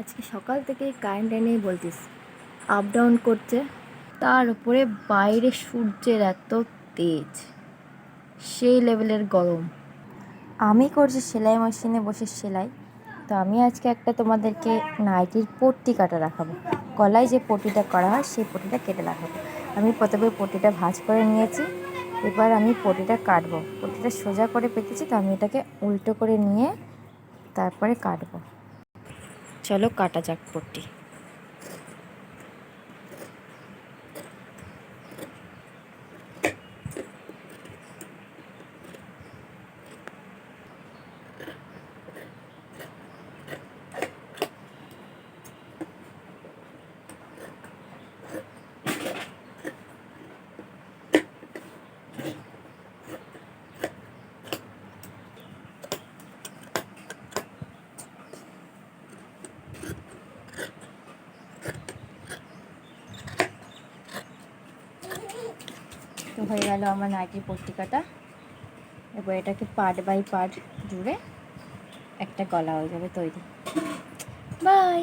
আজকে সকাল থেকে কারেন্ট এনেই বলতিস আপ ডাউন করছে, তার উপরে বাইরে সূর্যের এত তেজ, সেই লেভেলের গরম। আমি করছি সেলাই মেশিনে বসে সেলাই। তো আমি আজকে একটা তোমাদেরকে নাইটির পট্টি কাটা দেখাবো। গলায় যে পট্টিটা করা হয় সেই পট্টিটা কেটে দেখাবো। আমি প্রথমে পট্টিটা ভাঁজ করে নিয়েছি, এবার আমি পট্টিটা কাটবো। পট্টিটা সোজা করে পেতেছি, তো আমি এটাকে উল্টো করে নিয়ে তারপরে কাটবো। চলো কাটা যাক পট্টি। তো হয়ে গেল আমার নাইটির পট্টি কাটা। এবার এটাকে পার্ট বাই পার্ট জুড়ে একটা গলা হয়ে যাবে তৈরি। বাই।